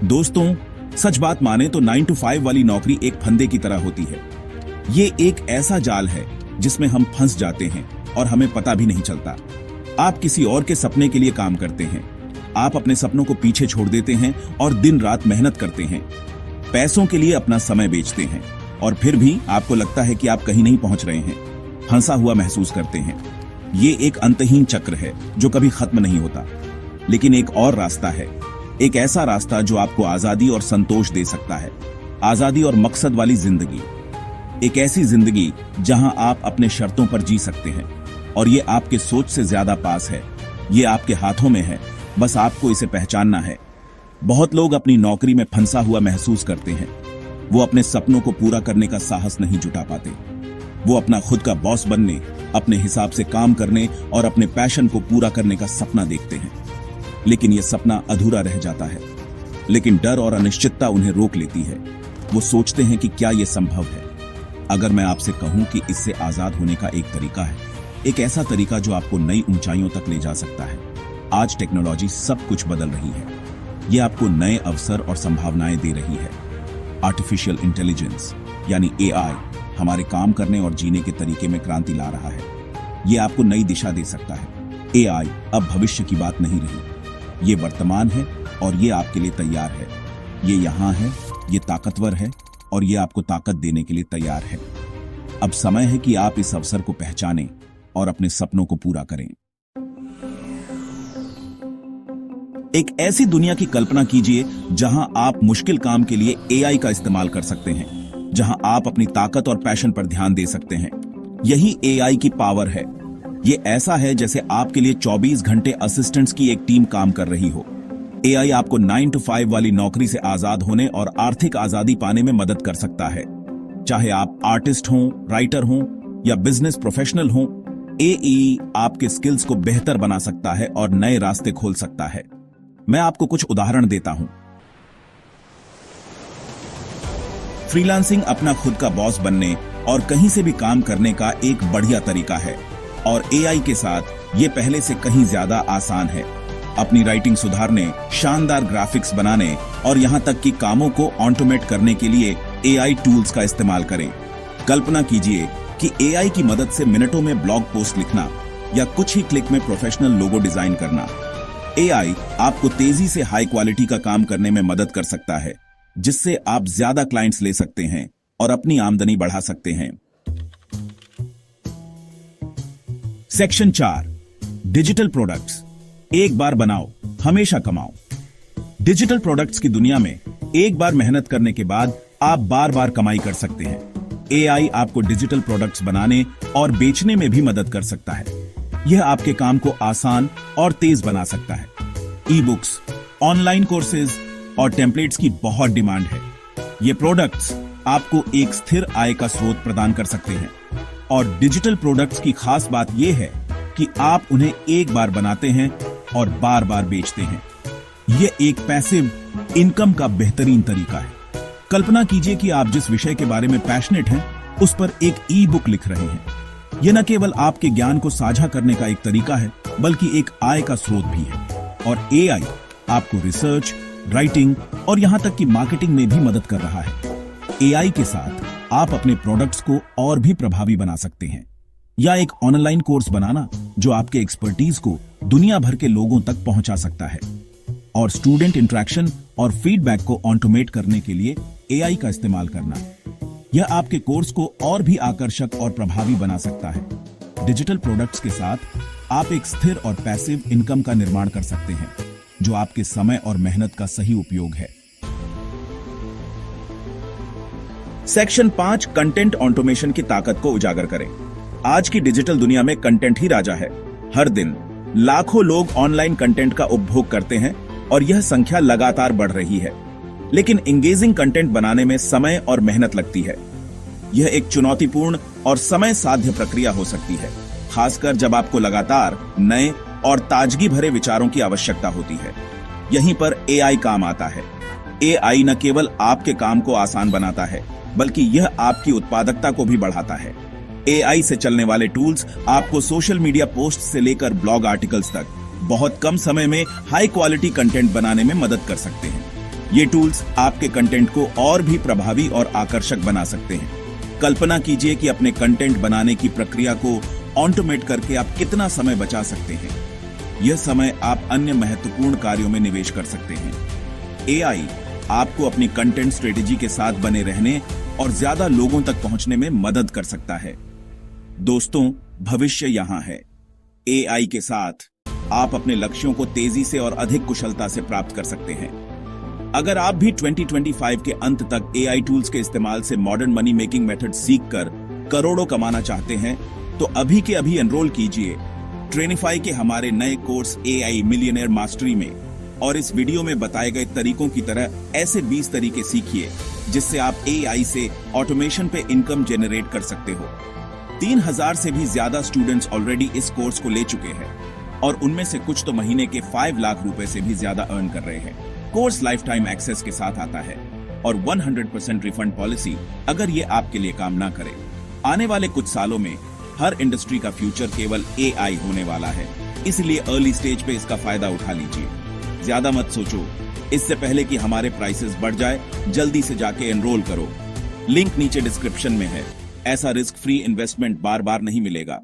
दोस्तों, सच बात माने तो 9 to 5 वाली नौकरी एक फंदे की तरह होती है। ये एक ऐसा जाल है जिसमें हम फंस जाते हैं और हमें पता भी नहीं चलता। आप किसी और के सपने के लिए काम करते हैं, आप अपने सपनों को पीछे छोड़ देते हैं और दिन रात मेहनत करते हैं, पैसों के लिए अपना समय बेचते हैं और फिर भी आपको लगता है कि आप कहीं नहीं पहुंच रहे हैं, फंसा हुआ महसूस करते हैं। ये एक अंतहीन चक्र है जो कभी खत्म नहीं होता। लेकिन एक और रास्ता है, एक ऐसा रास्ता जो आपको आजादी और संतोष दे सकता है। आजादी और मकसद वाली जिंदगी, एक ऐसी जिंदगी जहां आप अपने शर्तों पर जी सकते हैं और ये आपके सोच से ज्यादा पास है। ये आपके हाथों में है, बस आपको इसे पहचानना है। बहुत लोग अपनी नौकरी में फंसा हुआ महसूस करते हैं। वो अपने सपनों को पूरा करने का साहस नहीं जुटा पाते। वो अपना खुद का बॉस बनने, अपने हिसाब से काम करने और अपने पैशन को पूरा करने का सपना देखते हैं, लेकिन यह सपना अधूरा रह जाता है। लेकिन डर और अनिश्चितता उन्हें रोक लेती है। वो सोचते हैं कि क्या यह संभव है। अगर मैं आपसे कहूं कि इससे आजाद होने का एक तरीका है, एक ऐसा तरीका जो आपको नई ऊंचाइयों तक ले जा सकता है। आज टेक्नोलॉजी सब कुछ बदल रही है। ये आपको नए अवसर और संभावनाएं दे रही है। आर्टिफिशियल इंटेलिजेंस यानी एआई हमारे काम करने और जीने के तरीके में क्रांति ला रहा है। ये आपको नई दिशा दे सकता है। एआई अब भविष्य की बात नहीं रही, ये वर्तमान है और ये आपके लिए तैयार है। ये यहां है, ये ताकतवर है और ये आपको ताकत देने के लिए तैयार है। अब समय है कि आप इस अवसर को पहचानें और अपने सपनों को पूरा करें। एक ऐसी दुनिया की कल्पना कीजिए जहां आप मुश्किल काम के लिए एआई का इस्तेमाल कर सकते हैं, जहां आप अपनी ताकत और पैशन पर ध्यान दे सकते हैं। यही एआई की पावर है। ये ऐसा है जैसे आपके लिए 24 घंटे असिस्टेंट्स की एक टीम काम कर रही हो। एआई आपको 9 to 5 वाली नौकरी से आजाद होने और आर्थिक आजादी पाने में मदद कर सकता है। चाहे आप आर्टिस्ट हों, राइटर हों या बिजनेस प्रोफेशनल हों, एआई आपके स्किल्स को बेहतर बना सकता है और नए रास्ते खोल सकता है। मैं आपको कुछ उदाहरण देता हूं। फ्रीलांसिंग अपना खुद का बॉस बनने और कहीं से भी काम करने का एक बढ़िया तरीका है और एआई के साथ ये पहले से कहीं ज्यादा आसान है। अपनी राइटिंग सुधारने, शानदार ग्राफिक्स बनाने और यहां तक कि कामों को ऑटोमेट करने के लिए एआई टूल्स का इस्तेमाल करें। कल्पना कीजिए कि एआई की मदद से मिनटों में ब्लॉग पोस्ट लिखना या कुछ ही क्लिक में प्रोफेशनल लोगो डिजाइन करना। एआई आपको तेजी से हाई क्वालिटी का काम करने में मदद कर सकता है, जिससे आप ज्यादा क्लाइंट्स ले सकते हैं और अपनी आमदनी बढ़ा सकते हैं। Section 4, digital products. एक बार बनाओ, हमेशा कमाओ। डिजिटल प्रोडक्ट्स की दुनिया में एक बार मेहनत करने के बाद आप बार बार कमाई कर सकते हैं। एआई आपको डिजिटल प्रोडक्ट्स बनाने और बेचने में भी मदद कर सकता है। यह आपके काम को आसान और तेज बना सकता है। ई बुक्स, ऑनलाइन कोर्सेज और टेम्पलेट्स की बहुत डिमांड है। ये प्रोडक्ट्स आपको एक स्थिर आय का स्रोत प्रदान कर सकते हैं और डिजिटल प्रोडक्ट्स की खास बात यह है कि आप उन्हें एक बार बनाते हैं और बार बार बेचते हैं। यह एक पैसिव इनकम का बेहतरीन तरीका है। कल्पना कीजिए कि आप जिस विषय के बारे में पैशनेट हैं, उस पर एक ई बुक लिख रहे हैं। यह न केवल आपके ज्ञान को साझा करने का एक तरीका है, बल्कि एक आय का स्रोत भी है। और एआई आपको रिसर्च, राइटिंग और यहां तक कि मार्केटिंग में भी मदद कर रहा है। एआई के साथ आप अपने प्रोडक्ट्स को और भी प्रभावी बना सकते हैं, या एक ऑनलाइन कोर्स बनाना जो आपके एक्सपर्टीज को दुनिया भर के लोगों तक पहुंचा सकता है। और स्टूडेंट इंटरेक्शन और फीडबैक को ऑटोमेट करने के लिए एआई का इस्तेमाल करना, यह आपके कोर्स को और भी आकर्षक और प्रभावी बना सकता है। डिजिटल प्रोडक्ट्स के साथ आप एक स्थिर और पैसिव इनकम का निर्माण कर सकते हैं, जो आपके समय और मेहनत का सही उपयोग है। सेक्शन 5, कंटेंट ऑटोमेशन की ताकत को उजागर करें। आज की डिजिटल दुनिया में कंटेंट ही राजा है। हर दिन लाखों लोग ऑनलाइन कंटेंट का उपभोग करते हैं और यह संख्या लगातार बढ़ रही है। लेकिन एंगेजिंग कंटेंट बनाने में समय और मेहनत लगती है। यह एक चुनौतीपूर्ण और समय साध्य प्रक्रिया हो सकती है, खासकर जब आपको लगातार नए और ताजगी भरे विचारों की आवश्यकता होती है। यहीं पर एआई काम आता है। एआई न केवल आपके काम को आसान बनाता है, बल्कि यह आपकी उत्पादकता को भी बढ़ाता है। एआई से चलने वाले टूल्स आपको सोशल मीडिया पोस्ट से लेकर ब्लॉग आर्टिकल्स तक बहुत कम समय में हाई क्वालिटी कंटेंट बनाने में मदद कर सकते हैं। ये टूल्स आपके कंटेंट को और भी प्रभावी और आकर्षक बना सकते हैं। कल्पना कीजिए कि अपने कंटेंट बनाने की प्रक्रिया को ऑटोमेट करके आप कितना समय बचा सकते हैं। यह समय आप अन्य महत्वपूर्ण कार्यों में निवेश कर सकते हैं। एआई आपको अपनी कंटेंट स्ट्रेटेजी के साथ बने रहने और ज्यादा लोगों तक पहुंचने में मदद कर सकता है। दोस्तों, भविष्य यहां है। एआई के साथ आप अपने लक्ष्यों को तेजी से और अधिक कुशलता से प्राप्त कर सकते हैं। अगर आप भी 2025 के अंत तक एआई टूल्स के इस्तेमाल से मॉडर्न मनी मेकिंग मेथड सीखकर करोड़ों कमाना चाहते हैं, तो अभी के अभी एनरोल कीजिए ट्रेनिफाई के हमारे नए कोर्स एआई मिलियनेयर मास्टरी में, और इस वीडियो में बताए गए तरीकों की तरह ऐसे 20 तरीके सीखिए जिससे आप एआई से ऑटोमेशन पे इनकम जनरेट कर सकते हो। 3000 से भी ज्यादा स्टूडेंट्स ऑलरेडी इस कोर्स को ले चुके हैं और उनमें से कुछ तो महीने के 5 लाख रुपए से भी ज्यादा अर्न कर रहे हैं। कोर्स लाइफ टाइम एक्सेस के साथ आता है और 100% रिफंड पॉलिसी अगर ये आपके लिए काम ना करे। आने वाले कुछ सालों में हर इंडस्ट्री का फ्यूचर केवल एआई होने वाला है, इसलिए अर्ली स्टेज पे इसका फायदा उठा लीजिए। ज्यादा मत सोचो, इससे पहले कि हमारे प्राइसेस बढ़ जाए, जल्दी से जाके एनरोल करो। लिंक नीचे डिस्क्रिप्शन में है। ऐसा रिस्क फ्री इन्वेस्टमेंट बार बार नहीं मिलेगा।